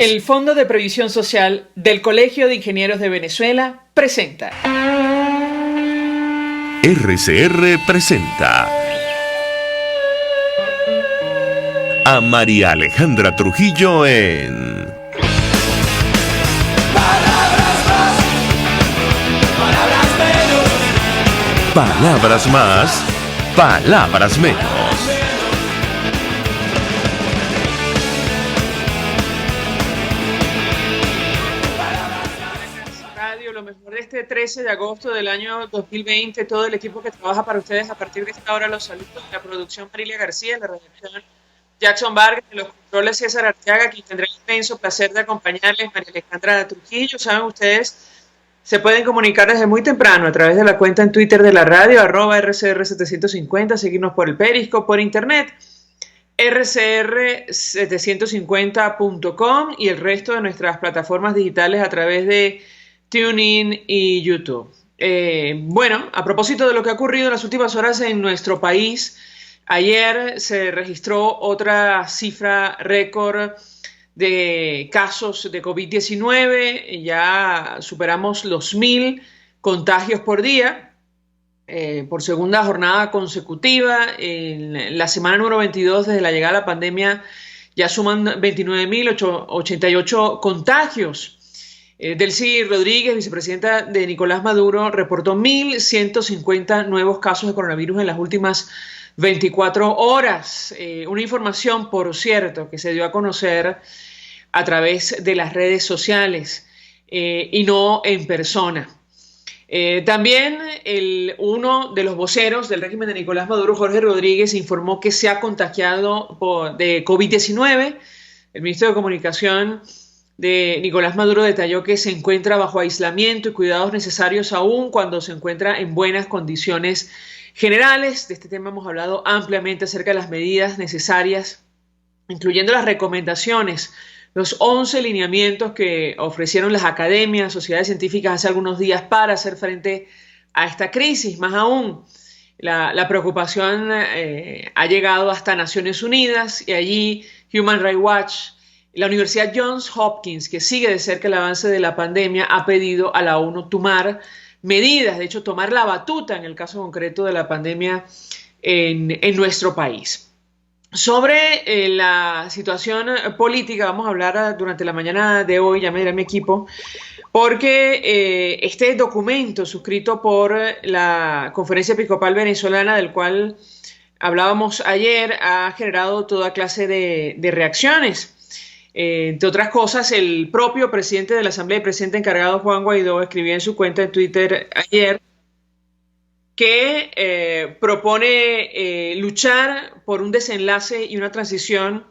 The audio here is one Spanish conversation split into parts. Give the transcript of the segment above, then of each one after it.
El Fondo de Previsión Social del Colegio de Ingenieros de Venezuela presenta. RCR presenta a María Alejandra Trujillo en Palabras más, palabras menos. Palabras más, palabras menos. Radio, lo mejor de este 13 de agosto del año 2020, todo el equipo que trabaja para ustedes a partir de esta hora, los saludos. La producción Marilia García, la redacción Jackson Vargas, de los controles César Arteaga, quien tendrá el inmenso placer de acompañarles, María Alejandra Trujillo. Saben ustedes, se pueden comunicar desde muy temprano a través de la cuenta en Twitter de la radio, @RCR750, seguirnos por el Periscope, por internet, rcr750.com y el resto de nuestras plataformas digitales a través de TuneIn y YouTube. Bueno, a propósito de lo que ha ocurrido en las últimas horas en nuestro país, ayer se registró otra cifra récord de casos de COVID-19, ya superamos los 1.000 contagios por día, por segunda jornada consecutiva. En la semana número 22 desde la llegada de la pandemia ya suman 29.088 contagios. Delcy Rodríguez, vicepresidenta de Nicolás Maduro, reportó 1.150 nuevos casos de coronavirus en las últimas 24 horas. Una información, por cierto, que se dio a conocer a través de las redes sociales y no en persona. También uno de los voceros del régimen de Nicolás Maduro, Jorge Rodríguez, informó que se ha contagiado de COVID-19. El ministro de Comunicación de Nicolás Maduro detalló que se encuentra bajo aislamiento y cuidados necesarios aún cuando se encuentra en buenas condiciones generales. De este tema hemos hablado ampliamente acerca de las medidas necesarias, incluyendo las recomendaciones, los 11 lineamientos que ofrecieron las academias, sociedades científicas hace algunos días para hacer frente a esta crisis. Más aún, la preocupación ha llegado hasta Naciones Unidas y allí Human Rights Watch, la Universidad Johns Hopkins, que sigue de cerca el avance de la pandemia, ha pedido a la ONU tomar medidas, de hecho tomar la batuta en el caso concreto de la pandemia en nuestro país. Sobre la situación política vamos a hablar durante la mañana de hoy, ya me dirá mi equipo, porque este documento suscrito por la Conferencia Episcopal Venezolana, del cual hablábamos ayer, ha generado toda clase de reacciones. Entre otras cosas, el propio presidente de la Asamblea y presidente encargado, Juan Guaidó, escribía en su cuenta de Twitter ayer que propone luchar por un desenlace y una transición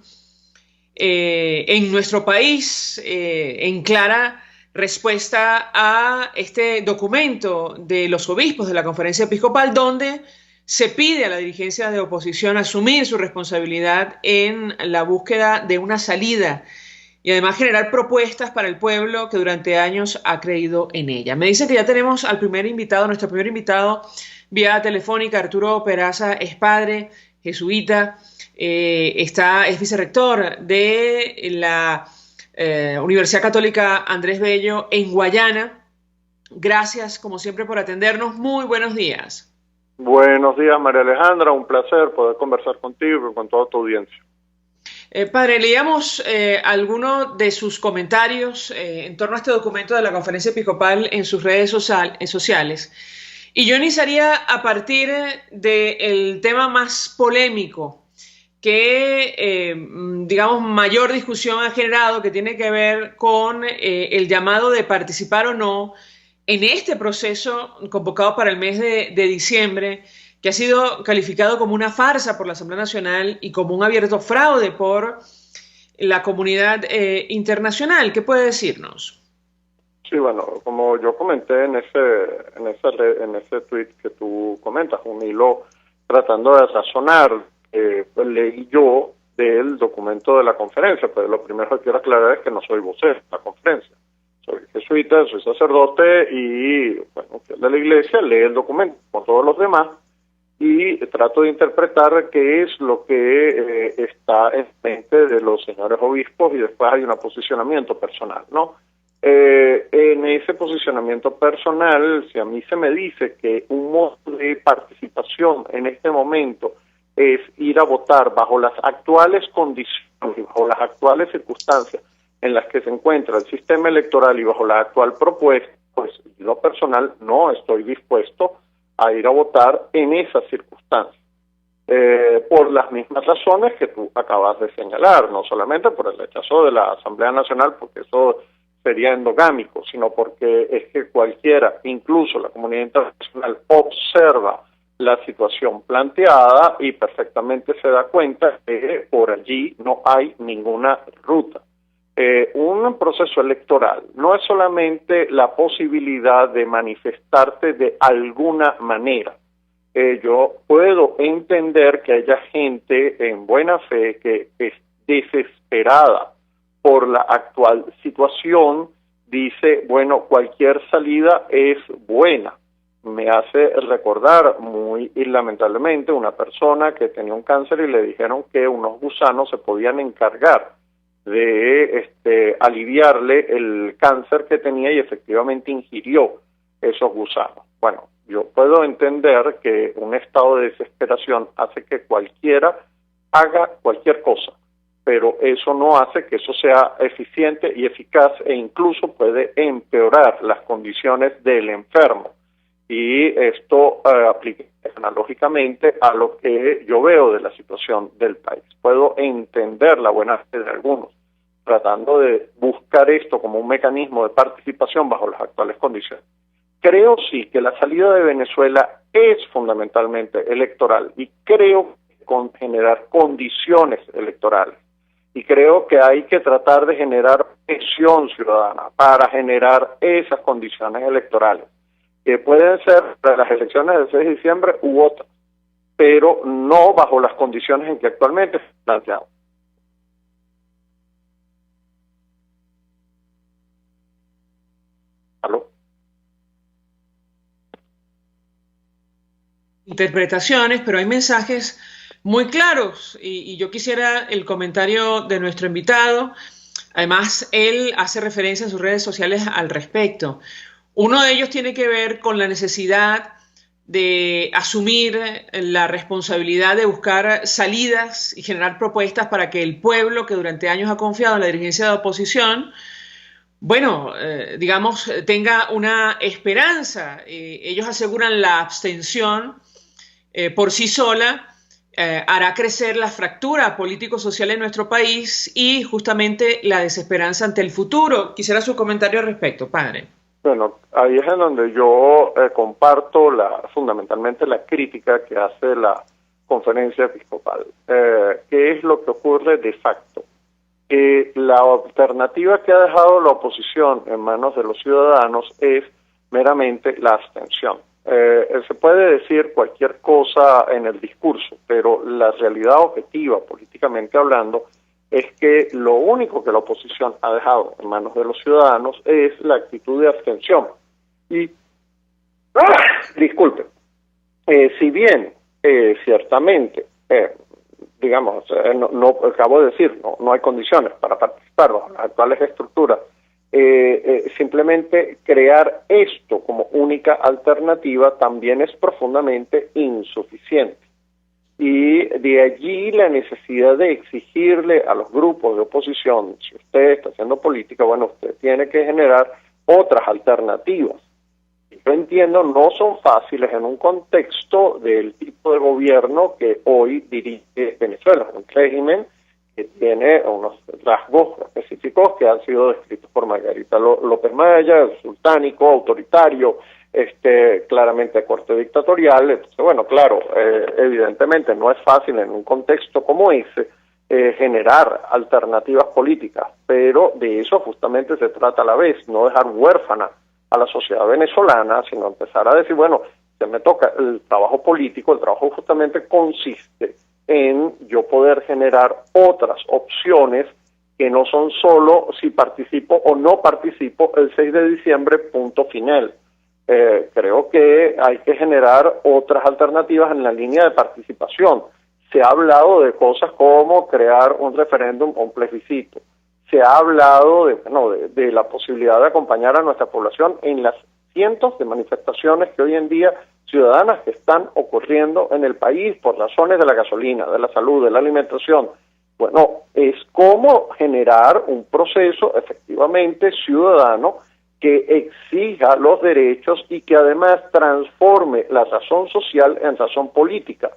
en nuestro país, en clara respuesta a este documento de los obispos de la Conferencia Episcopal, donde se pide a la dirigencia de oposición asumir su responsabilidad en la búsqueda de una salida y además generar propuestas para el pueblo que durante años ha creído en ella. Me dicen que ya tenemos al primer invitado, nuestro primer invitado vía telefónica. Arturo Peraza es padre, jesuita, es vicerrector de la Universidad Católica Andrés Bello en Guayana. Gracias, como siempre, por atendernos. Muy buenos días. Buenos días, María Alejandra, un placer poder conversar contigo y con toda tu audiencia. Padre, leíamos algunos de sus comentarios en torno a este documento de la Conferencia Episcopal en sus redes sociales. Y yo iniciaría a partir del tema más polémico que, digamos, mayor discusión ha generado, que tiene que ver con el llamado de participar o no en este proceso convocado para el mes de diciembre, que ha sido calificado como una farsa por la Asamblea Nacional y como un abierto fraude por la comunidad internacional. ¿Qué puede decirnos? Sí, bueno, como yo comenté en ese tweet que tú comentas, un hilo tratando de razonar, pues leí yo del documento de la conferencia, pero lo primero que quiero aclarar es que no soy vocero de la conferencia. Soy jesuita, soy sacerdote y, bueno, fiel de la iglesia, lee el documento, como todos los demás, y trato de interpretar qué es lo que está en mente de los señores obispos, y después hay un posicionamiento personal, ¿no? En ese posicionamiento personal, si a mí se me dice que un modo de participación en este momento es ir a votar bajo las actuales condiciones, bajo las actuales circunstancias en las que se encuentra el sistema electoral y bajo la actual propuesta, pues lo personal no estoy dispuesto a ir a votar en esas circunstancias, por las mismas razones que tú acabas de señalar, no solamente por el rechazo de la Asamblea Nacional, porque eso sería endogámico, sino porque es que cualquiera, incluso la comunidad internacional, observa la situación planteada y perfectamente se da cuenta que por allí no hay ninguna ruta. Un proceso electoral no es solamente la posibilidad de manifestarte de alguna manera. Yo puedo entender que haya gente en buena fe que es desesperada por la actual situación, dice, bueno, cualquier salida es buena. Me hace recordar muy lamentablemente una persona que tenía un cáncer y le dijeron que unos gusanos se podían encargar de aliviarle el cáncer que tenía, y efectivamente ingirió esos gusanos. Bueno, yo puedo entender que un estado de desesperación hace que cualquiera haga cualquier cosa, pero eso no hace que eso sea eficiente y eficaz, e incluso puede empeorar las condiciones del enfermo. Y esto aplica analógicamente a lo que yo veo de la situación del país. Puedo entender la buena fe de algunos, tratando de buscar esto como un mecanismo de participación bajo las actuales condiciones. Creo sí que la salida de Venezuela es fundamentalmente electoral, y creo que con generar condiciones electorales, y creo que hay que tratar de generar presión ciudadana para generar esas condiciones electorales, que pueden ser para las elecciones del 6 de diciembre u otras, pero no bajo las condiciones en que actualmente se han planteado. ¿Aló? Interpretaciones, pero hay mensajes muy claros y yo quisiera el comentario de nuestro invitado. Además, él hace referencia en sus redes sociales al respecto. Uno de ellos tiene que ver con la necesidad de asumir la responsabilidad de buscar salidas y generar propuestas para que el pueblo, que durante años ha confiado en la dirigencia de la oposición, bueno, digamos, tenga una esperanza. Ellos aseguran la abstención por sí sola hará crecer la fractura político-social en nuestro país y justamente la desesperanza ante el futuro. Quisiera su comentario al respecto, padre. Bueno, ahí es en donde yo comparto fundamentalmente la crítica que hace la conferencia episcopal. ¿Qué es lo que ocurre de facto? La alternativa que ha dejado la oposición en manos de los ciudadanos es meramente la abstención. Se puede decir cualquier cosa en el discurso, pero la realidad objetiva, políticamente hablando, es que lo único que la oposición ha dejado en manos de los ciudadanos es la actitud de abstención. Y, disculpen, si bien ciertamente, digamos, no acabo de decir, no hay condiciones para participar bajo las actuales estructuras, simplemente crear esto como única alternativa también es profundamente insuficiente. Y de allí la necesidad de exigirle a los grupos de oposición, si usted está haciendo política, bueno, usted tiene que generar otras alternativas. Yo entiendo, no son fáciles en un contexto del tipo de gobierno que hoy dirige Venezuela, un régimen que tiene unos rasgos específicos que han sido descritos por Margarita López Maya, sultánico, autoritario, claramente de corte dictatorial. Entonces, bueno, claro, evidentemente no es fácil en un contexto como ese generar alternativas políticas, pero de eso justamente se trata a la vez, no dejar huérfana a la sociedad venezolana, sino empezar a decir, bueno, se me toca el trabajo político. El trabajo justamente consiste en yo poder generar otras opciones que no son solo si participo o no participo el 6 de diciembre, punto final. creo que hay que generar otras alternativas en la línea de participación. Se ha hablado de cosas como crear un referéndum o un plebiscito. Se ha hablado de la posibilidad de acompañar a nuestra población en las cientos de manifestaciones que hoy en día ciudadanas que están ocurriendo en el país por razones de la gasolina, de la salud, de la alimentación. Bueno, es como generar un proceso efectivamente ciudadano que exija los derechos y que además transforme la razón social en razón política.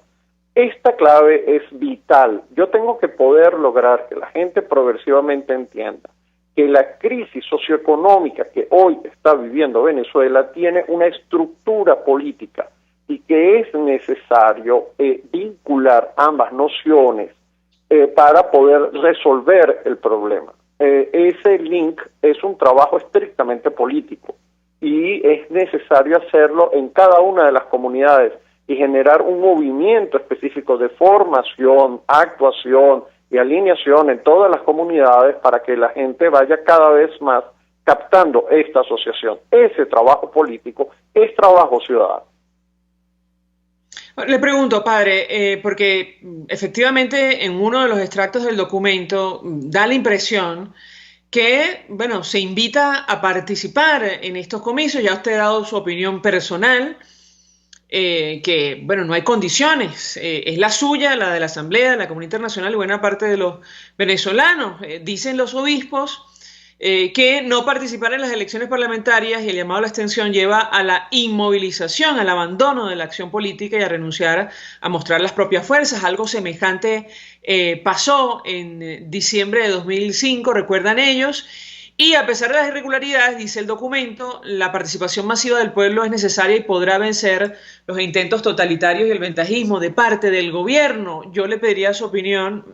Esta clave es vital. Yo tengo que poder lograr que la gente progresivamente entienda que la crisis socioeconómica que hoy está viviendo Venezuela tiene una estructura política y que es necesario vincular ambas nociones para poder resolver el problema. Ese link es un trabajo estrictamente político y es necesario hacerlo en cada una de las comunidades y generar un movimiento específico de formación, actuación y alineación en todas las comunidades para que la gente vaya cada vez más captando esta asociación. Ese trabajo político es trabajo ciudadano. Le pregunto, padre, porque efectivamente en uno de los extractos del documento da la impresión que, bueno, se invita a participar en estos comicios. Ya usted ha dado su opinión personal, que, bueno, no hay condiciones. Es la suya, la de la Asamblea, de la comunidad internacional y buena parte de los venezolanos. Dicen los obispos que no participar en las elecciones parlamentarias y el llamado a la abstención lleva a la inmovilización, al abandono de la acción política y a renunciar a mostrar las propias fuerzas. Algo semejante pasó en diciembre de 2005, recuerdan ellos, y a pesar de las irregularidades, dice el documento, la participación masiva del pueblo es necesaria y podrá vencer los intentos totalitarios y el ventajismo de parte del gobierno. Yo le pediría su opinión,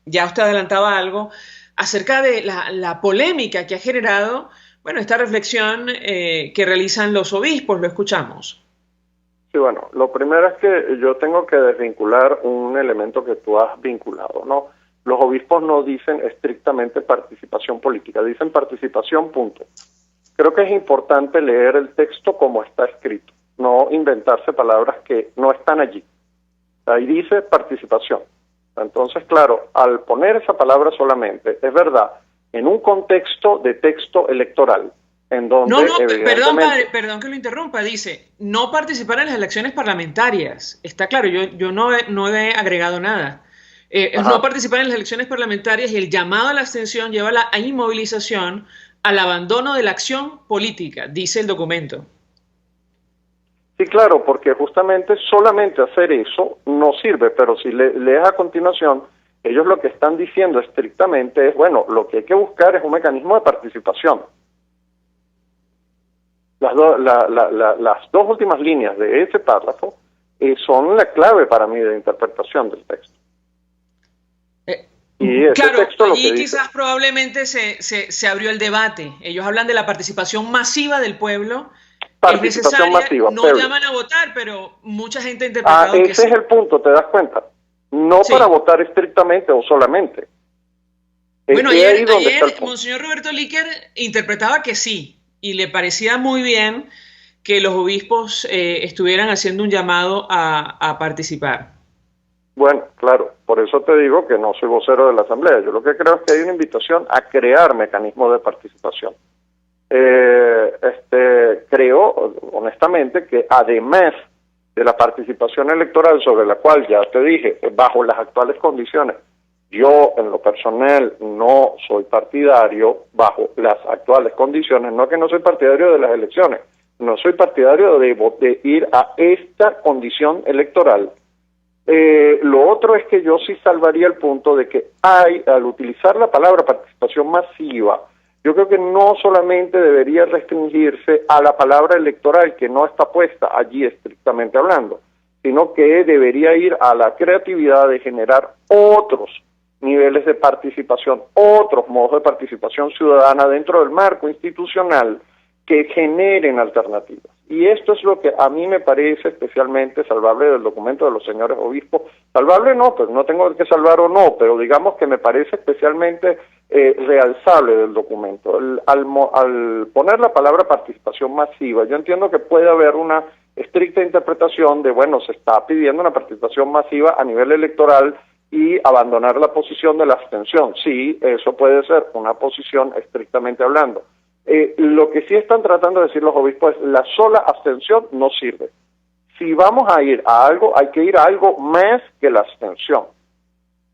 ya usted adelantaba algo, acerca de la polémica que ha generado, bueno, esta reflexión que realizan los obispos. Lo escuchamos. Sí, bueno, lo primero es que yo tengo que desvincular un elemento que tú has vinculado, ¿no? Los obispos no dicen estrictamente participación política, dicen participación, punto. Creo que es importante leer el texto como está escrito, no inventarse palabras que no están allí. Ahí dice participación. Entonces, claro, al poner esa palabra solamente, es verdad, en un contexto de texto electoral, en donde... No, perdón, padre, perdón que lo interrumpa, dice, no participar en las elecciones parlamentarias. Está claro, yo no he agregado nada. No participar en las elecciones parlamentarias y el llamado a la abstención lleva a la inmovilización, al abandono de la acción política, dice el documento. Sí, claro, porque justamente solamente hacer eso no sirve, pero si lees a continuación, ellos lo que están diciendo estrictamente es, bueno, lo que hay que buscar es un mecanismo de participación. Las dos últimas líneas de ese párrafo son la clave para mí de interpretación del texto. Y ese claro, texto allí lo que quizás dice, probablemente se abrió el debate. Ellos hablan de la participación masiva del pueblo. participación masiva. No llaman a votar, pero mucha gente ha interpretado que ese sí. es el punto, ¿te das cuenta? No Sí. para votar estrictamente o solamente. Bueno, Es ahí ayer donde está el punto. Monseñor Roberto Líquer interpretaba que sí, y le parecía muy bien que los obispos estuvieran haciendo un llamado a participar. Bueno, claro, por eso te digo que no soy vocero de la Asamblea. Yo lo que creo es que hay una invitación a crear mecanismos de participación. Creo, honestamente, que además de la participación electoral, sobre la cual ya te dije, bajo las actuales condiciones, yo en lo personal no soy partidario, bajo las actuales condiciones, no que no soy partidario de las elecciones, no soy partidario de ir a esta condición electoral. Lo otro es que yo sí salvaría el punto de que al utilizar la palabra participación masiva, yo creo que no solamente debería restringirse a la palabra electoral, que no está puesta allí estrictamente hablando, sino que debería ir a la creatividad de generar otros niveles de participación, otros modos de participación ciudadana dentro del marco institucional que generen alternativas. Y esto es lo que a mí me parece especialmente salvable del documento de los señores obispos. Salvable no, pues no tengo que salvar o no, pero digamos que me parece especialmente realzable del documento. Al poner la palabra participación masiva, yo entiendo que puede haber una estricta interpretación de, bueno, se está pidiendo una participación masiva a nivel electoral y abandonar la posición de la abstención. Sí, eso puede ser una posición estrictamente hablando. Lo que sí están tratando de decir los obispos es la sola abstención no sirve. Si vamos a ir a algo, hay que ir a algo más que la abstención.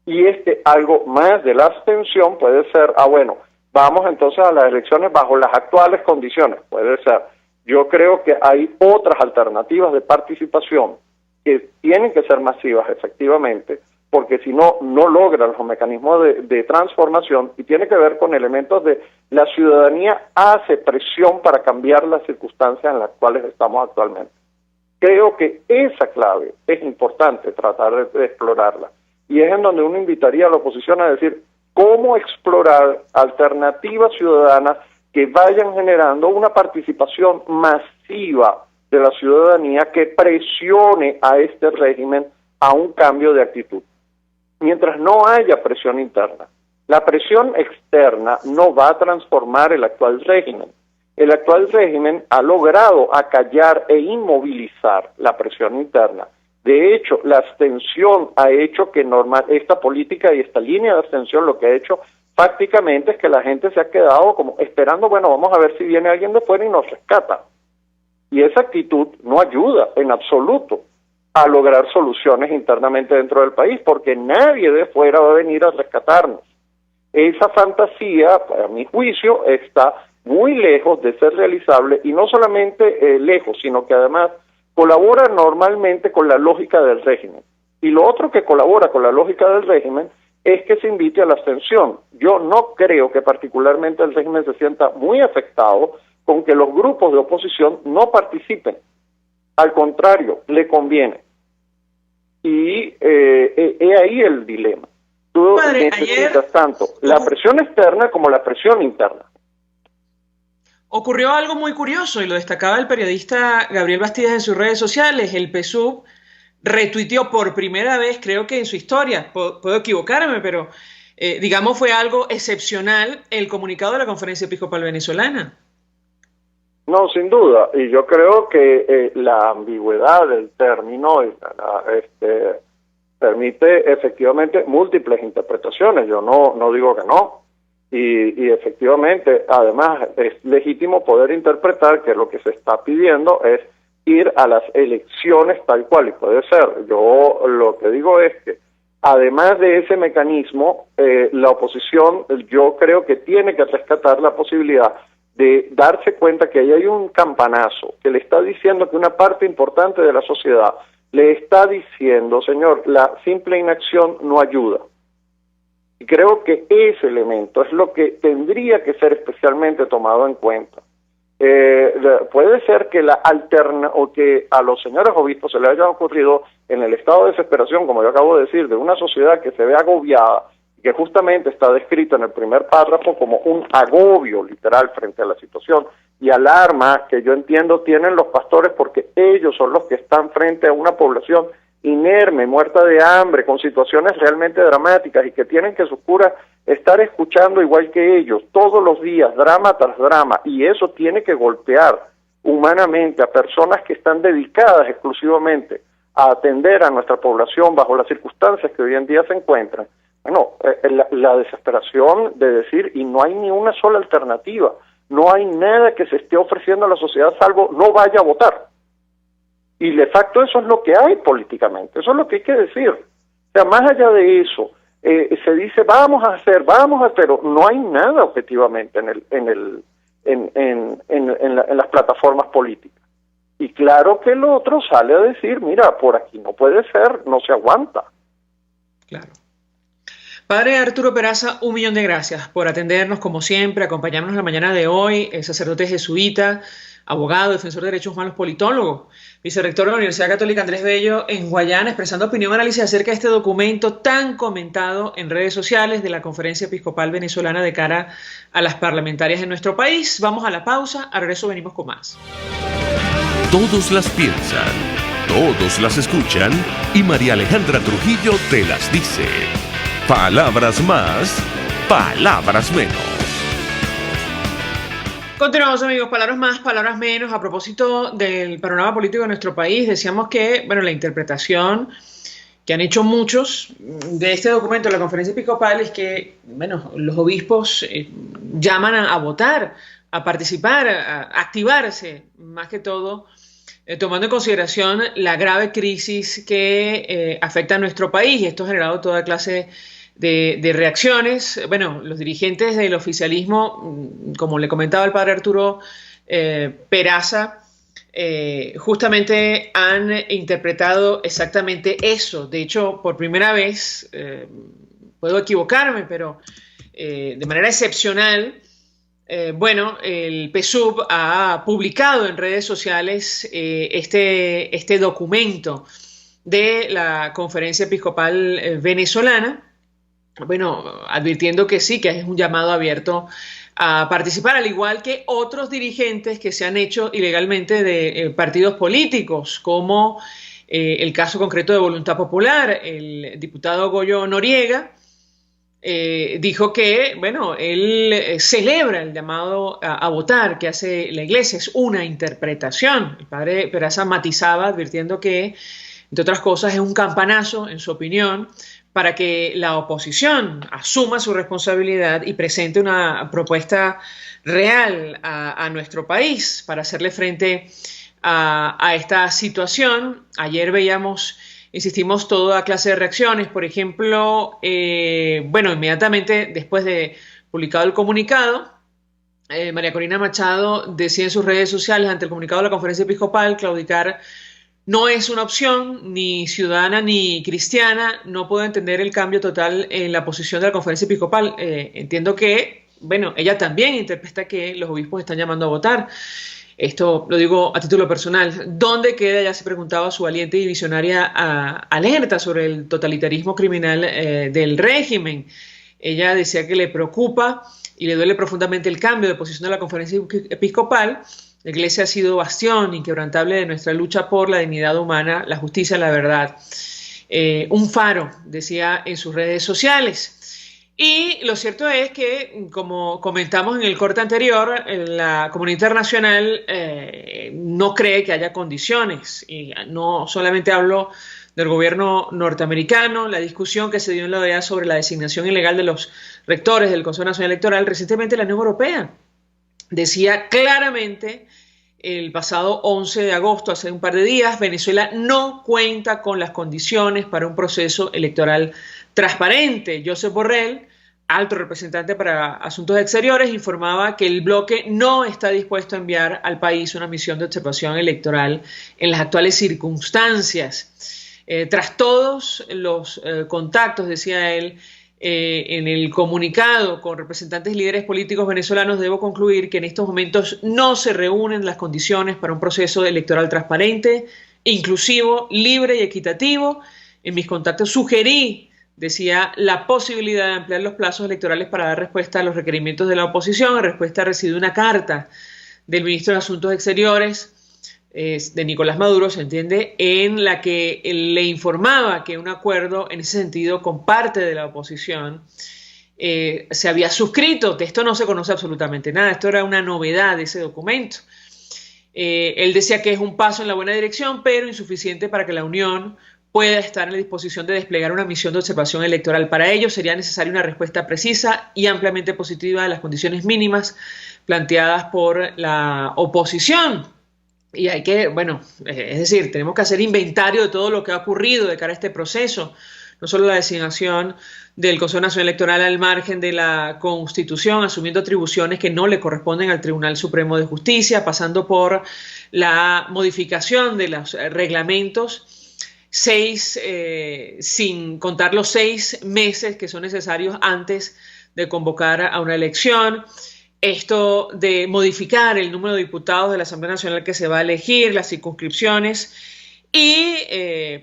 Y algo más de la abstención puede ser, bueno, vamos entonces a las elecciones bajo las actuales condiciones. Puede ser. Yo creo que hay otras alternativas de participación que tienen que ser masivas, efectivamente, porque si no, no logran los mecanismos de transformación, y tiene que ver con elementos de la ciudadanía hace presión para cambiar las circunstancias en las cuales estamos actualmente. Creo que esa clave es importante tratar de explorarla, y es en donde uno invitaría a la oposición a decir cómo explorar alternativas ciudadanas que vayan generando una participación masiva de la ciudadanía que presione a este régimen a un cambio de actitud. Mientras no haya presión interna, la presión externa no va a transformar el actual régimen. El actual régimen ha logrado acallar e inmovilizar la presión interna. De hecho, la abstención ha hecho que esta política y esta línea de abstención lo que ha hecho prácticamente es que la gente se ha quedado como esperando, bueno, vamos a ver si viene alguien de fuera y nos rescata. Y esa actitud no ayuda en absoluto a lograr soluciones internamente dentro del país, porque nadie de fuera va a venir a rescatarnos. Esa fantasía, a mi juicio, está muy lejos de ser realizable, y no solamente lejos, sino que además colabora normalmente con la lógica del régimen. Y lo otro que colabora con la lógica del régimen es que se invite a la abstención. Yo no creo que particularmente el régimen se sienta muy afectado con que los grupos de oposición no participen. Al contrario, le conviene. Y es ahí el dilema. Tú necesitas tanto la presión externa como la presión interna. Ocurrió algo muy curioso, y lo destacaba el periodista Gabriel Bastidas en sus redes sociales. El PSUV retuiteó por primera vez, creo que en su historia, puedo equivocarme, pero digamos fue algo excepcional, el comunicado de la Conferencia Episcopal Venezolana. No, sin duda, y yo creo que la ambigüedad del término permite efectivamente múltiples interpretaciones. Yo no digo que no, y efectivamente, además, es legítimo poder interpretar que lo que se está pidiendo es ir a las elecciones tal cual, y puede ser. Yo lo que digo es que, además de ese mecanismo, la oposición, yo creo que tiene que rescatar la posibilidad de darse cuenta que ahí hay un campanazo que le está diciendo que una parte importante de la sociedad le está diciendo, señor, la simple inacción no ayuda. Y creo que ese elemento es lo que tendría que ser especialmente tomado en cuenta. Puede ser que o que a los señores obispos se les haya ocurrido, en el estado de desesperación, como yo acabo de decir, de una sociedad que se ve agobiada, que justamente está descrito en el primer párrafo como un agobio literal frente a la situación y alarma que yo entiendo tienen los pastores, porque ellos son los que están frente a una población inerme, muerta de hambre, con situaciones realmente dramáticas, y que tienen que sus curas estar escuchando igual que ellos todos los días, drama tras drama, y eso tiene que golpear humanamente a personas que están dedicadas exclusivamente a atender a nuestra población bajo las circunstancias que hoy en día se encuentran. Bueno, la desesperación de decir, y no hay ni una sola alternativa, no hay nada que se esté ofreciendo a la sociedad salvo no vaya a votar. Y de facto eso es lo que hay políticamente, eso es lo que hay que decir. O sea, más allá de eso, se dice vamos a hacer, pero no hay nada objetivamente en las plataformas políticas. Y claro que el otro sale a decir, mira, por aquí no puede ser, no se aguanta. Claro. Padre Arturo Peraza, 1.000.000 de gracias por atendernos como siempre, acompañarnos la mañana de hoy, sacerdote jesuita, abogado, defensor de derechos humanos, politólogo, vicerrector de la Universidad Católica Andrés Bello en Guayana, expresando opinión y análisis acerca de este documento tan comentado en redes sociales de la Conferencia Episcopal Venezolana de cara a las parlamentarias en nuestro país. Vamos a la pausa, a regreso venimos con más. Todos las piensan, todos las escuchan, y María Alejandra Trujillo te las dice. Palabras más, palabras menos. Continuamos, amigos, palabras más, palabras menos. A propósito del panorama político de nuestro país, decíamos que, bueno, la interpretación que han hecho muchos de este documento de la Conferencia Episcopal es que, bueno, los obispos llaman a votar, a participar, a activarse, más que todo, tomando en consideración la grave crisis que afecta a nuestro país. Y esto ha generado toda clase de reacciones. Bueno, los dirigentes del oficialismo, como le comentaba el padre Arturo Peraza, justamente han interpretado exactamente eso. De hecho, por primera vez, puedo equivocarme, pero de manera excepcional, bueno, el PSUV ha publicado en redes sociales este documento de la Conferencia Episcopal Venezolana, bueno, advirtiendo que sí, que es un llamado abierto a participar, al igual que otros dirigentes que se han hecho ilegalmente de partidos políticos, como el caso concreto de Voluntad Popular. El diputado Goyo Noriega dijo que, bueno, él celebra el llamado a votar que hace la Iglesia, es una interpretación. El padre Peraza matizaba advirtiendo que, entre otras cosas, es un campanazo, en su opinión, para que la oposición asuma su responsabilidad y presente una propuesta real a nuestro país para hacerle frente a esta situación. Ayer veíamos, insistimos, toda clase de reacciones. Por ejemplo, bueno, inmediatamente después de publicado el comunicado, María Corina Machado decía en sus redes sociales, ante el comunicado de la Conferencia Episcopal, claudicar no es una opción, ni ciudadana ni cristiana. No puedo entender el cambio total en la posición de la Conferencia Episcopal. Entiendo que, bueno, ella también interpreta que los obispos están llamando a votar. Esto lo digo a título personal. ¿Dónde queda, ya se preguntaba, su valiente y visionaria alerta sobre el totalitarismo criminal del régimen? Ella decía que le preocupa y le duele profundamente el cambio de posición de la Conferencia Episcopal. La Iglesia ha sido bastión inquebrantable de nuestra lucha por la dignidad humana, la justicia, la verdad. Un faro, decía en sus redes sociales. Y lo cierto es que, como comentamos en el corte anterior, la comunidad internacional no cree que haya condiciones. Y no solamente hablo del gobierno norteamericano, la discusión que se dio en la OEA sobre la designación ilegal de los rectores del Consejo Nacional Electoral, recientemente la Unión Europea decía claramente el pasado 11 de agosto, hace un par de días, Venezuela no cuenta con las condiciones para un proceso electoral transparente. Josep Borrell, alto representante para Asuntos Exteriores, informaba que el bloque no está dispuesto a enviar al país una misión de observación electoral en las actuales circunstancias. Tras todos los contactos, decía él, en el comunicado con representantes y líderes políticos venezolanos, debo concluir que en estos momentos no se reúnen las condiciones para un proceso electoral transparente, inclusivo, libre y equitativo. En mis contactos sugerí, decía, la posibilidad de ampliar los plazos electorales para dar respuesta a los requerimientos de la oposición. En respuesta recibí una carta del ministro de Asuntos Exteriores de Nicolás Maduro, se entiende, en la que le informaba que un acuerdo en ese sentido con parte de la oposición se había suscrito. De esto no se conoce absolutamente nada, esto era una novedad de ese documento. Él decía que es un paso en la buena dirección, pero insuficiente para que la Unión pueda estar en la disposición de desplegar una misión de observación electoral. Para ello sería necesaria una respuesta precisa y ampliamente positiva de las condiciones mínimas planteadas por la oposición. Y hay que, bueno, es decir, tenemos que hacer inventario de todo lo que ha ocurrido de cara a este proceso, no solo la designación del Consejo Nacional Electoral al margen de la Constitución, asumiendo atribuciones que no le corresponden al Tribunal Supremo de Justicia, pasando por la modificación de los reglamentos, sin contar los 6 meses que son necesarios antes de convocar a una elección. Esto de modificar el número de diputados de la Asamblea Nacional que se va a elegir, las circunscripciones y,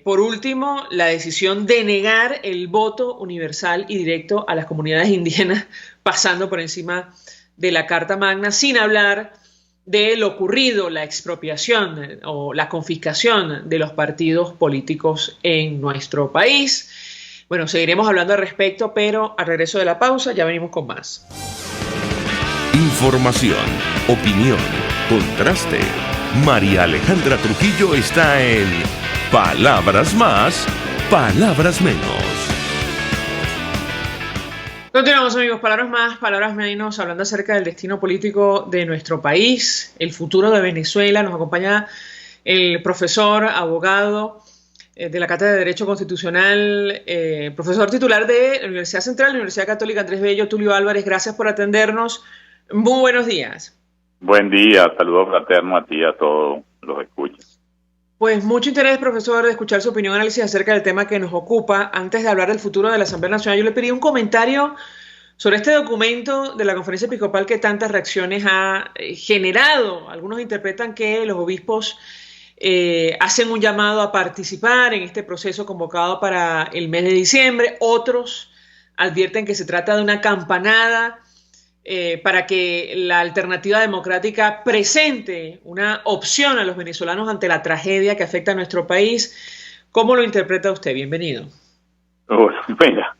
por último, la decisión de negar el voto universal y directo a las comunidades indígenas, pasando por encima de la Carta Magna, sin hablar de lo ocurrido, la expropiación o la confiscación de los partidos políticos en nuestro país. Bueno, seguiremos hablando al respecto, pero al regreso de la pausa ya venimos con más. Información, opinión, contraste. María Alejandra Trujillo está en Palabras Más, Palabras Menos. Continuamos, amigos, palabras más, palabras menos, hablando acerca del destino político de nuestro país, el futuro de Venezuela. Nos acompaña el profesor, abogado de la Cátedra de Derecho Constitucional, profesor titular de la Universidad Central, la Universidad Católica Andrés Bello, Tulio Álvarez. Gracias por atendernos. Muy buenos días. Buen día, saludos fraternos a ti y a todos los escuchas. Pues mucho interés, profesor, de escuchar su opinión y análisis acerca del tema que nos ocupa. Antes de hablar del futuro de la Asamblea Nacional, yo le pedí un comentario sobre este documento de la Conferencia Episcopal que tantas reacciones ha generado. Algunos interpretan que los obispos hacen un llamado a participar en este proceso convocado para el mes de diciembre. Otros advierten que se trata de una campanada para que la alternativa democrática presente una opción a los venezolanos ante la tragedia que afecta a nuestro país. ¿Cómo lo interpreta usted? Bienvenido. Mira,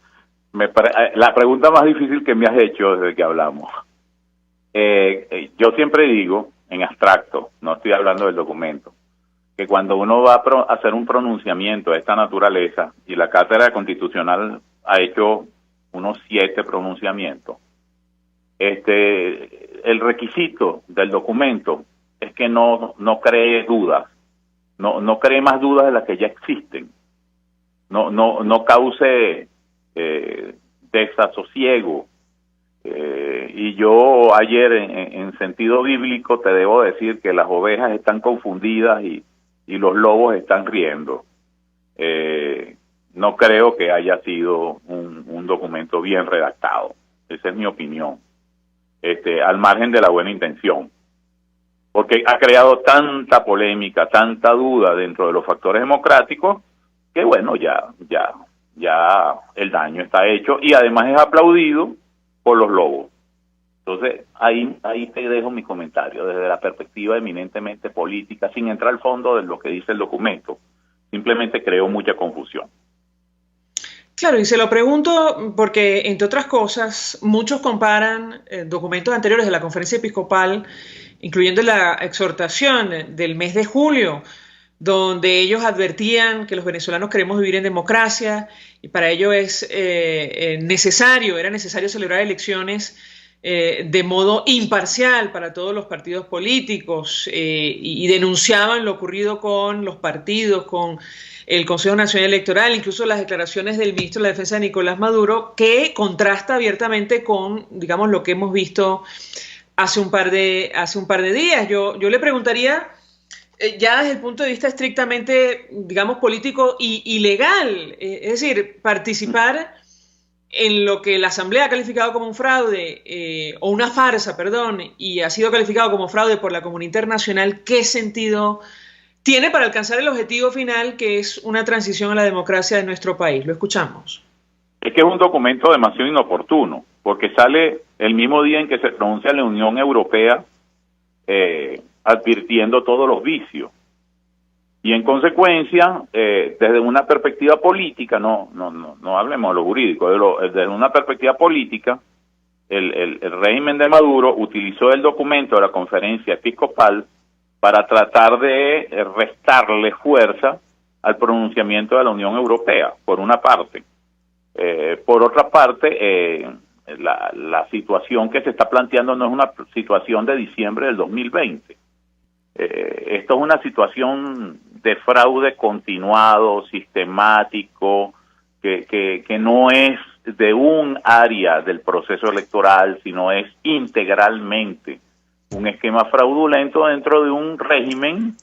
la pregunta más difícil que me has hecho desde que hablamos. Yo siempre digo, en abstracto, no estoy hablando del documento, que cuando uno va a hacer un pronunciamiento de esta naturaleza, y la Cátedra Constitucional ha hecho unos 7 pronunciamientos, el requisito del documento es que no cree dudas, no cree más dudas de las que ya existen, no cause desasosiego. Y yo ayer en sentido bíblico te debo decir que las ovejas están confundidas y los lobos están riendo. No creo que haya sido un documento bien redactado. Esa es mi opinión. Al margen de la buena intención, porque ha creado tanta polémica, tanta duda dentro de los factores democráticos, que bueno, ya el daño está hecho y además es aplaudido por los lobos. Entonces, ahí te dejo mi comentario, desde la perspectiva eminentemente política, sin entrar al fondo de lo que dice el documento. Simplemente creo mucha confusión. Claro, y se lo pregunto porque, entre otras cosas, muchos comparan documentos anteriores de la Conferencia Episcopal, incluyendo la exhortación del mes de julio, donde ellos advertían que los venezolanos queremos vivir en democracia y para ello era necesario celebrar elecciones de modo imparcial para todos los partidos políticos, y denunciaban lo ocurrido con los partidos, con el Consejo Nacional Electoral, incluso las declaraciones del ministro de la Defensa, Nicolás Maduro, que contrasta abiertamente con, digamos, lo que hemos visto hace un par de días. Yo le preguntaría, ya desde el punto de vista estrictamente, digamos, político y legal, es decir, participar en lo que la Asamblea ha calificado como un fraude, o una farsa, perdón, y ha sido calificado como fraude por la comunidad internacional, ¿qué sentido tiene para alcanzar el objetivo final, que es una transición a la democracia de nuestro país? Lo escuchamos. Es que es un documento demasiado inoportuno, porque sale el mismo día en que se pronuncia la Unión Europea advirtiendo todos los vicios. Y en consecuencia, desde una perspectiva política, no hablemos de lo jurídico, desde una perspectiva política, el régimen de Maduro utilizó el documento de la Conferencia Episcopal para tratar de restarle fuerza al pronunciamiento de la Unión Europea, por una parte. Por otra parte, la situación que se está planteando no es una situación de diciembre del 2020. Esto es una situación de fraude continuado, sistemático, que no es de un área del proceso electoral, sino es integralmente un esquema fraudulento dentro de un régimen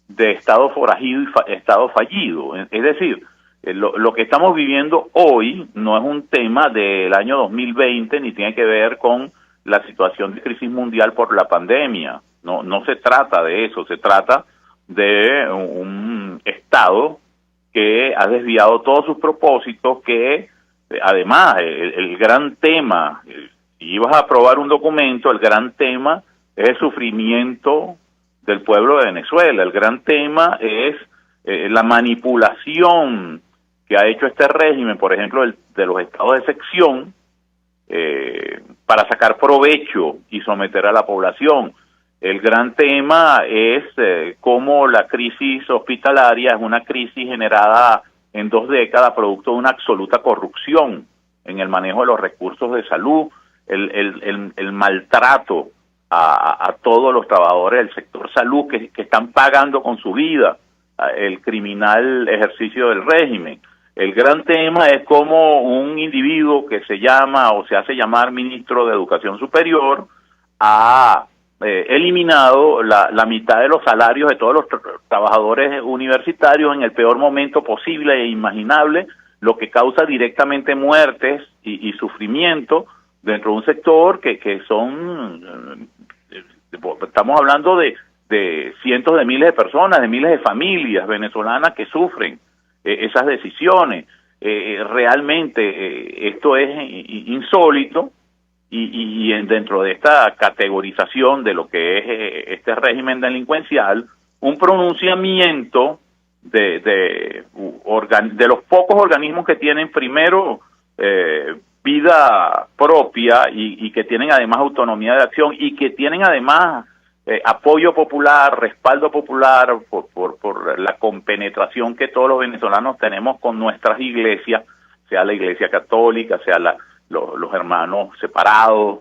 de Estado forajido y Estado fallido. Es decir, lo que estamos viviendo hoy no es un tema del año 2020 ni tiene que ver con la situación de crisis mundial por la pandemia. No se trata de eso, se trata de un Estado que ha desviado todos sus propósitos, que además el gran tema, si ibas a aprobar un documento, el gran tema es el sufrimiento del pueblo de Venezuela, el gran tema es la manipulación que ha hecho este régimen, por ejemplo, de los estados de excepción, para sacar provecho y someter a la población. El gran tema es cómo la crisis hospitalaria es una crisis generada en 2 décadas, producto de una absoluta corrupción en el manejo de los recursos de salud, el maltrato a todos los trabajadores del sector salud que están pagando con su vida el criminal ejercicio del régimen. El gran tema es cómo un individuo que se llama o se hace llamar ministro de Educación Superior ha eliminado la mitad de los salarios de todos los trabajadores universitarios en el peor momento posible e imaginable, lo que causa directamente muertes y sufrimiento dentro de un sector que son, estamos hablando de cientos de miles de personas, de miles de familias venezolanas que sufren esas decisiones. Realmente esto es insólito y dentro de esta categorización de lo que es este régimen delincuencial, un pronunciamiento de los pocos organismos que tienen primero vida propia y que tienen además autonomía de acción y que tienen además apoyo popular, respaldo popular por la compenetración que todos los venezolanos tenemos con nuestras iglesias, sea la iglesia católica, sea los hermanos separados,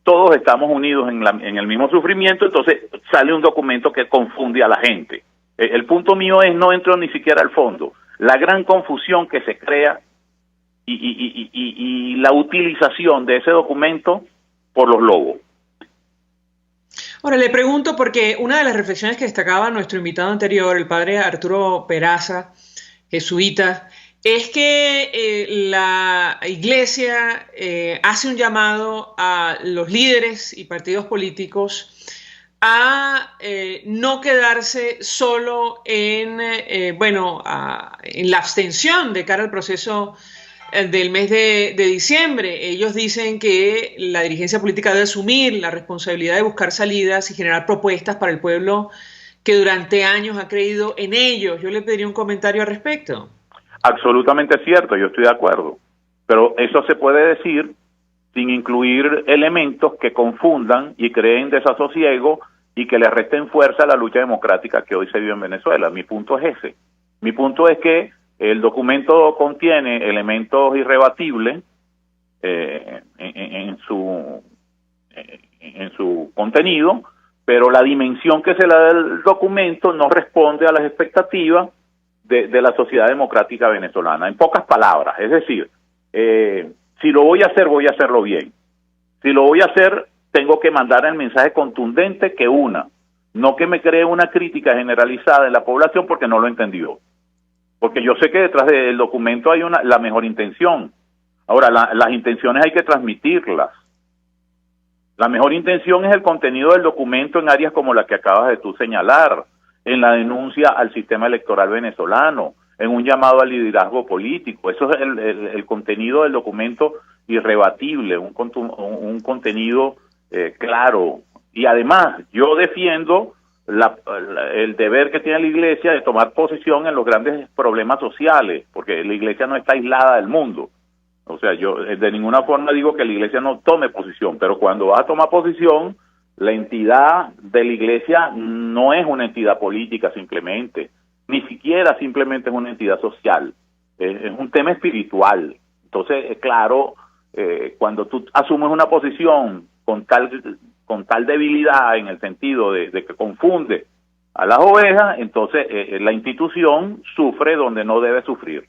todos estamos unidos en el mismo sufrimiento. Entonces sale un documento que confunde a la gente. El punto mío es, no entro ni siquiera al fondo, la gran confusión que se crea y la utilización de ese documento por los lobos. Ahora le pregunto, porque una de las reflexiones que destacaba nuestro invitado anterior, el padre Arturo Peraza, jesuita, es que la Iglesia hace un llamado a los líderes y partidos políticos a no quedarse solo en la abstención de cara al proceso del mes de diciembre. Ellos dicen que la dirigencia política debe asumir la responsabilidad de buscar salidas y generar propuestas para el pueblo que durante años ha creído en ellos. Yo le pediría un comentario al respecto. Absolutamente cierto, yo estoy de acuerdo, pero eso se puede decir sin incluir elementos que confundan y creen desasosiego y que le resten fuerza a la lucha democrática que hoy se vive en Venezuela. Mi punto es ese. Mi punto es que el documento contiene elementos irrebatibles en su contenido, pero la dimensión que se le da al documento no responde a las expectativas de la sociedad democrática venezolana. En pocas palabras, es decir, si lo voy a hacer, voy a hacerlo bien. Si lo voy a hacer, tengo que mandar el mensaje contundente que no que me cree una crítica generalizada en la población porque no lo entendió. Porque yo sé que detrás del documento hay la mejor intención. Ahora, las intenciones hay que transmitirlas. La mejor intención es el contenido del documento en áreas como la que acabas de tú señalar, en la denuncia al sistema electoral venezolano, en un llamado al liderazgo político. Eso es el contenido del documento irrebatible, un contenido claro. Y además, yo defiendo el deber que tiene la Iglesia de tomar posición en los grandes problemas sociales, porque la Iglesia no está aislada del mundo. O sea, yo de ninguna forma digo que la Iglesia no tome posición, pero cuando va a tomar posición, la entidad de la Iglesia no es una entidad política simplemente, ni siquiera simplemente es una entidad social, es un tema espiritual. Entonces, claro, cuando tú asumes una posición con tal debilidad en el sentido de que confunde a las ovejas, entonces la institución sufre donde no debe sufrir.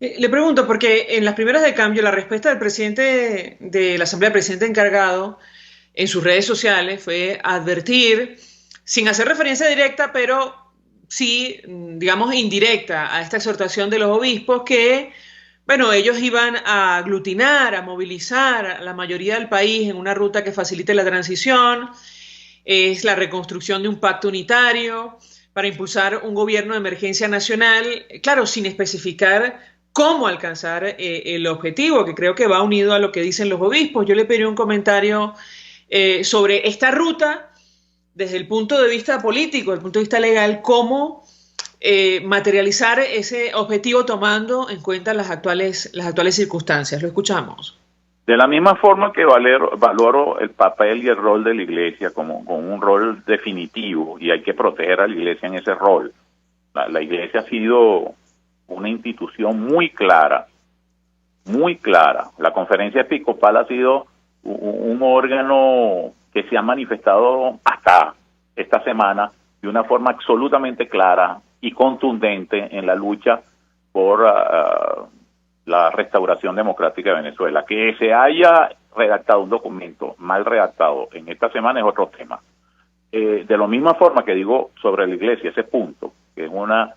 Le pregunto, porque en las primeras de cambio la respuesta del presidente de la Asamblea, presidente encargado, en sus redes sociales fue advertir, sin hacer referencia directa, pero sí, digamos, indirecta a esta exhortación de los obispos que, bueno, ellos iban a aglutinar, a movilizar a la mayoría del país en una ruta que facilite la transición, es la reconstrucción de un pacto unitario para impulsar un gobierno de emergencia nacional, claro, sin especificar cómo alcanzar el objetivo, que creo que va unido a lo que dicen los obispos. Yo le pedí un comentario sobre esta ruta desde el punto de vista político, desde el punto de vista legal, cómo materializar ese objetivo tomando en cuenta las actuales circunstancias. Lo escuchamos. De la misma forma que valoro el papel y el rol de la Iglesia como un rol definitivo, y hay que proteger a la Iglesia en ese rol. La Iglesia ha sido una institución muy clara. La Conferencia Episcopal ha sido un órgano que se ha manifestado hasta esta semana de una forma absolutamente clara y contundente en la lucha por la restauración democrática de Venezuela. Que se haya redactado un documento mal redactado en esta semana es otro tema. De la misma forma que digo sobre la Iglesia, ese punto, que es una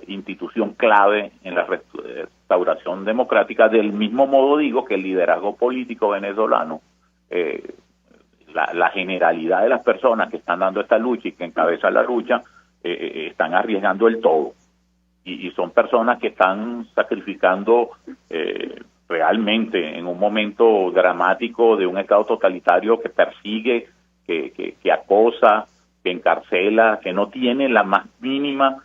institución clave en la restauración democrática, del mismo modo digo que el liderazgo político venezolano, la generalidad de las personas que están dando esta lucha y que encabezan la lucha, están arriesgando el todo. Y son personas que están sacrificando realmente en un momento dramático de un Estado totalitario que persigue, que acosa, que encarcela, que no tiene la más mínima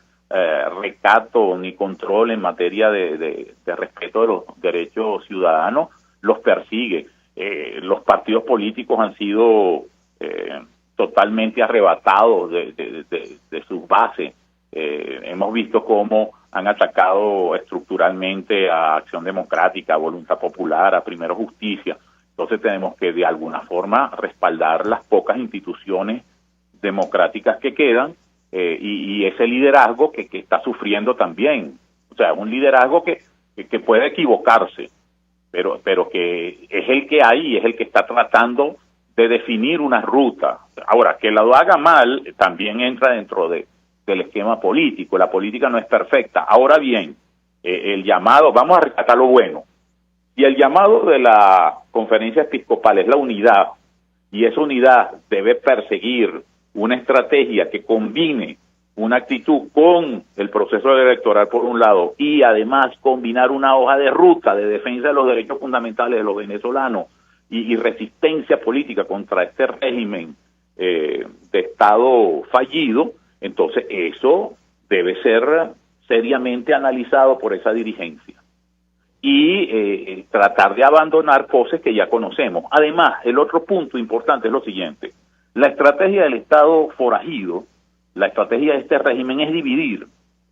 recato ni control en materia de respeto de los derechos ciudadanos, los persigue. Los partidos políticos han sido totalmente arrebatados de sus bases. Hemos visto cómo han atacado estructuralmente a Acción Democrática, a Voluntad Popular, a Primero Justicia. Entonces tenemos que de alguna forma respaldar las pocas instituciones democráticas que quedan, y ese liderazgo que está sufriendo también. O sea, un liderazgo que puede equivocarse, pero que es el que hay, es el que está tratando de definir una ruta. Ahora, que lo haga mal también entra dentro del esquema político. La política no es perfecta. Ahora bien, el llamado, vamos a rescatar lo bueno, y el llamado de la Conferencia Episcopal es la unidad, y esa unidad debe perseguir una estrategia que combine una actitud con el proceso electoral por un lado, y además combinar una hoja de ruta de defensa de los derechos fundamentales de los venezolanos y resistencia política contra este régimen de Estado fallido. Entonces eso debe ser seriamente analizado por esa dirigencia y tratar de abandonar poses que ya conocemos. Además, el otro punto importante es lo siguiente: la estrategia del Estado forajido, la estrategia de este régimen es dividir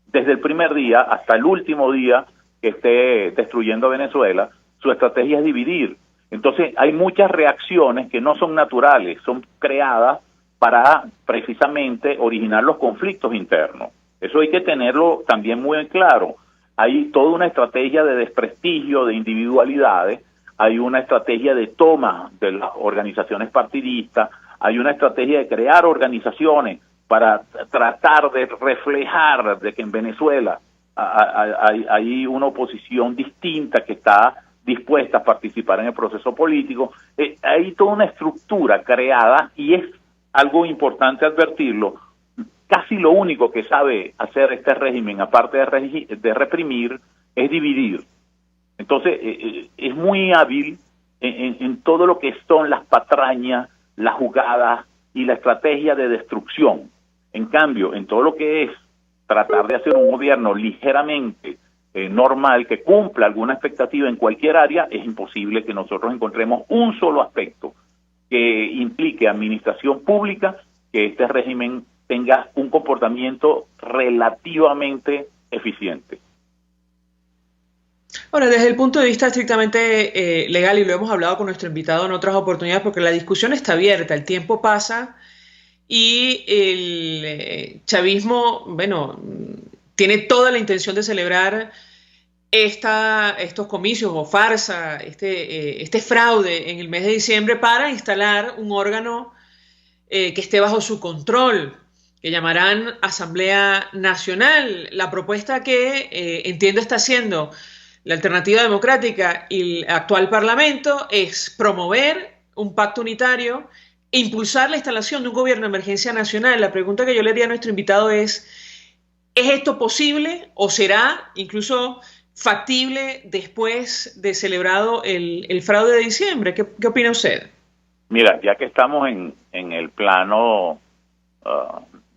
desde el primer día hasta el último día que esté destruyendo Venezuela. Su estrategia es dividir. Entonces hay muchas reacciones que no son naturales, son creadas para precisamente originar los conflictos internos. Eso hay que tenerlo también muy claro. Hay toda una estrategia de desprestigio de individualidades, hay una estrategia de toma de las organizaciones partidistas, hay una estrategia de crear organizaciones para tratar de reflejar de que en Venezuela hay una oposición distinta que está dispuesta a participar en el proceso político. Hay toda una estructura creada, y es algo importante advertirlo, casi lo único que sabe hacer este régimen, aparte de reprimir, es dividir. Entonces, es muy hábil en todo lo que son las patrañas, las jugadas y la estrategia de destrucción. En cambio, en todo lo que es tratar de hacer un gobierno ligeramente normal, que cumpla alguna expectativa en cualquier área, es imposible que nosotros encontremos un solo aspecto que implique administración pública, que este régimen tenga un comportamiento relativamente eficiente. Ahora, desde el punto de vista estrictamente legal, y lo hemos hablado con nuestro invitado en otras oportunidades, porque la discusión está abierta, el tiempo pasa y el chavismo, bueno, tiene toda la intención de celebrar estos comicios o farsa, este fraude en el mes de diciembre para instalar un órgano que esté bajo su control, que llamarán Asamblea Nacional. La propuesta que entiendo está haciendo la Alternativa Democrática y el actual Parlamento es promover un pacto unitario e impulsar la instalación de un gobierno de emergencia nacional. La pregunta que yo le haría a nuestro invitado ¿es esto posible o será incluso factible después de celebrado el fraude de diciembre? ¿Qué opina usted? Mira, ya que estamos en el plano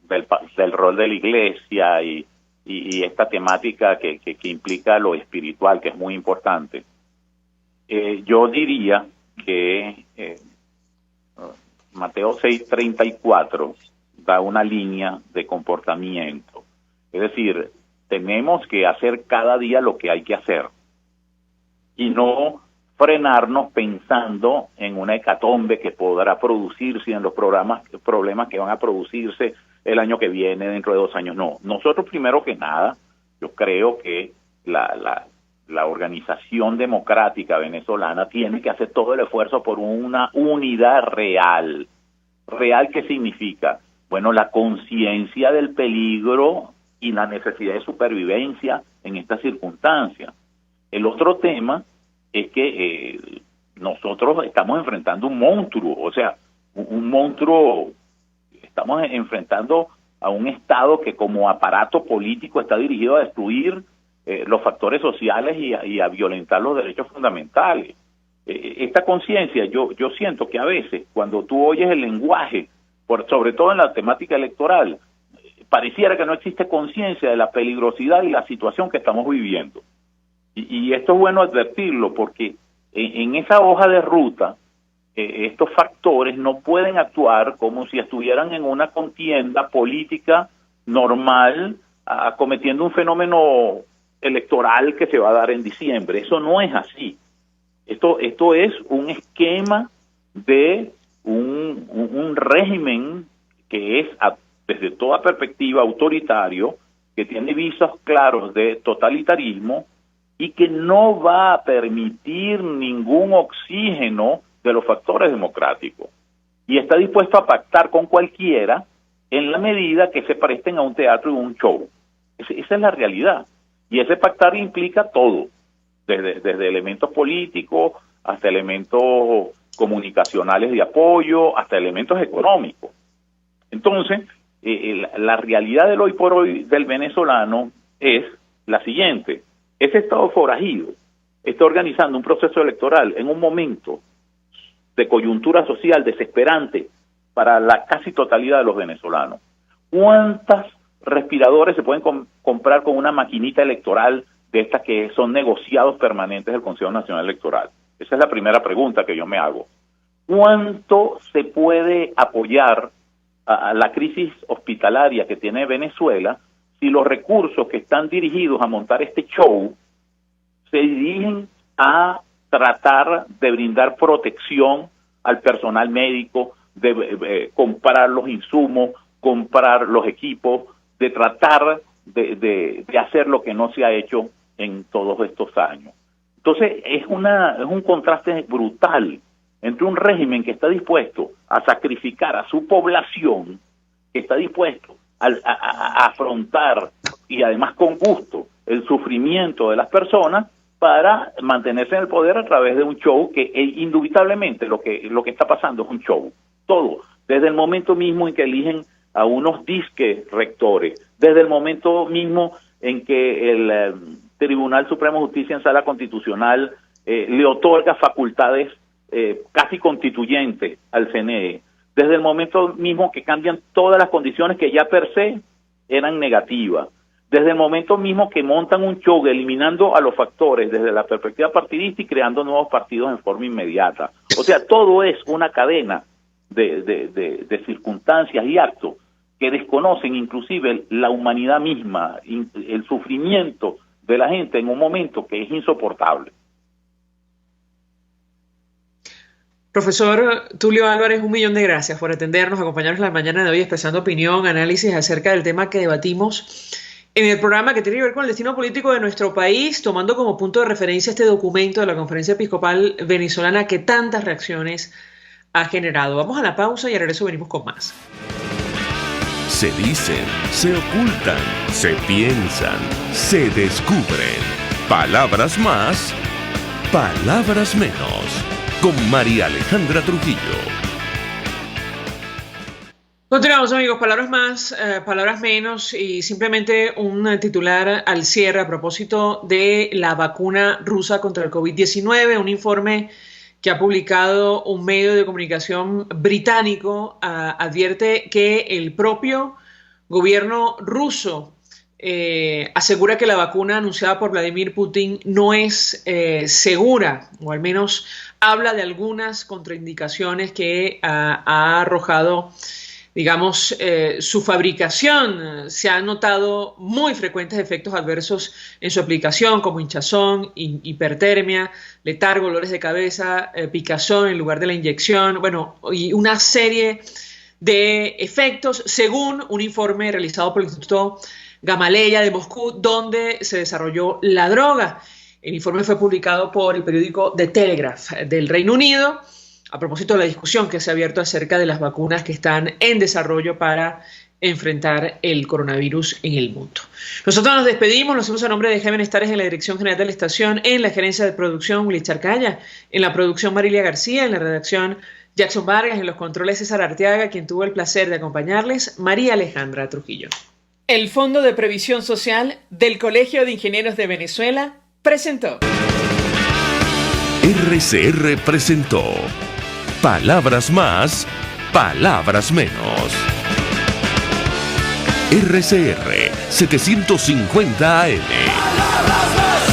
del rol de la Iglesia y y esta temática que implica lo espiritual, que es muy importante, yo diría que Mateo 6:34 da una línea de comportamiento. Es decir, tenemos que hacer cada día lo que hay que hacer y no frenarnos pensando en una hecatombe que podrá producirse, en los problemas que van a producirse el año que viene, dentro de 2 años. No, nosotros primero que nada, yo creo que la organización democrática venezolana tiene que hacer todo el esfuerzo por una unidad real. ¿Real qué significa? Bueno, la conciencia del peligro y la necesidad de supervivencia en estas circunstancias. El otro tema es que nosotros estamos enfrentando un monstruo, o sea, un monstruo, estamos enfrentando a un Estado que como aparato político está dirigido a destruir los factores sociales y a violentar los derechos fundamentales. Esta conciencia, yo siento que a veces, cuando tú oyes el lenguaje, sobre todo en la temática electoral, pareciera que no existe conciencia de la peligrosidad y la situación que estamos viviendo. Y esto es bueno advertirlo, porque en esa hoja de ruta, estos factores no pueden actuar como si estuvieran en una contienda política normal, acometiendo un fenómeno electoral que se va a dar en diciembre. Eso no es así. Esto es un esquema de un régimen que es, desde toda perspectiva, autoritario, que tiene visos claros de totalitarismo y que no va a permitir ningún oxígeno de los factores democráticos. Y está dispuesto a pactar con cualquiera en la medida que se presten a un teatro y un show. Esa es la realidad. Y ese pactar implica todo, desde elementos políticos hasta elementos comunicacionales de apoyo, hasta elementos económicos. Entonces, la realidad del hoy por hoy del venezolano es la siguiente: ese Estado forajido está organizando un proceso electoral en un momento de coyuntura social desesperante para la casi totalidad de los venezolanos. ¿Cuántas respiradores se pueden comprar con una maquinita electoral de estas que son negociados permanentes del Consejo Nacional Electoral? Esa es la primera pregunta que yo me hago. ¿Cuánto se puede apoyar a la crisis hospitalaria que tiene Venezuela si los recursos que están dirigidos a montar este show se dirigen a tratar de brindar protección al personal médico, de comprar los insumos, comprar los equipos, de tratar de hacer lo que no se ha hecho en todos estos años? Entonces es un contraste brutal entre un régimen que está dispuesto a sacrificar a su población, que está dispuesto a afrontar, y además con gusto, el sufrimiento de las personas para mantenerse en el poder a través de un show que indubitablemente lo que está pasando es un show. Todo, desde el momento mismo en que eligen a unos disque rectores, desde el momento mismo en que el Tribunal Supremo de Justicia en Sala Constitucional le otorga facultades casi constituyentes al CNE, desde el momento mismo que cambian todas las condiciones que ya per se eran negativas, desde el momento mismo que montan un show eliminando a los factores desde la perspectiva partidista y creando nuevos partidos en forma inmediata. O sea, todo es una cadena de circunstancias y actos que desconocen inclusive la humanidad misma, el sufrimiento de la gente en un momento que es insoportable. Profesor Tulio Álvarez, 1.000.000 de gracias por atendernos, acompañarnos la mañana de hoy expresando opinión, análisis acerca del tema que debatimos en el programa, que tiene que ver con el destino político de nuestro país, tomando como punto de referencia este documento de la Conferencia Episcopal Venezolana que tantas reacciones ha generado. Vamos a la pausa y al regreso venimos con más. Se dicen, se ocultan, se piensan, se descubren. Palabras más, palabras menos. Con María Alejandra Trujillo. Continuamos, amigos. Palabras más, palabras menos, y simplemente un titular al cierre a propósito de la vacuna rusa contra el COVID-19. Un informe que ha publicado un medio de comunicación británico advierte que el propio gobierno ruso asegura que la vacuna anunciada por Vladimir Putin no es segura, o al menos habla de algunas contraindicaciones que ha arrojado, digamos, su fabricación. Se han notado muy frecuentes efectos adversos en su aplicación, como hinchazón, hipertermia, letargo, dolores de cabeza, picazón en lugar de la inyección, bueno, y una serie de efectos, según un informe realizado por el Instituto Gamaleya de Moscú, donde se desarrolló la droga. El informe fue publicado por el periódico The Telegraph del Reino Unido, a propósito de la discusión que se ha abierto acerca de las vacunas que están en desarrollo para enfrentar el coronavirus en el mundo. Nosotros nos despedimos, lo hacemos a nombre de Jaime Estares en la dirección general de la estación, en la gerencia de producción Willy Charcaya, en la producción Marilia García, en la redacción Jackson Vargas, en los controles César Arteaga, quien tuvo el placer de acompañarles, María Alejandra Trujillo. El Fondo de Previsión Social del Colegio de Ingenieros de Venezuela presentó. RCR presentó Palabras Más, Palabras Menos. RCR 750 AM. Palabras más.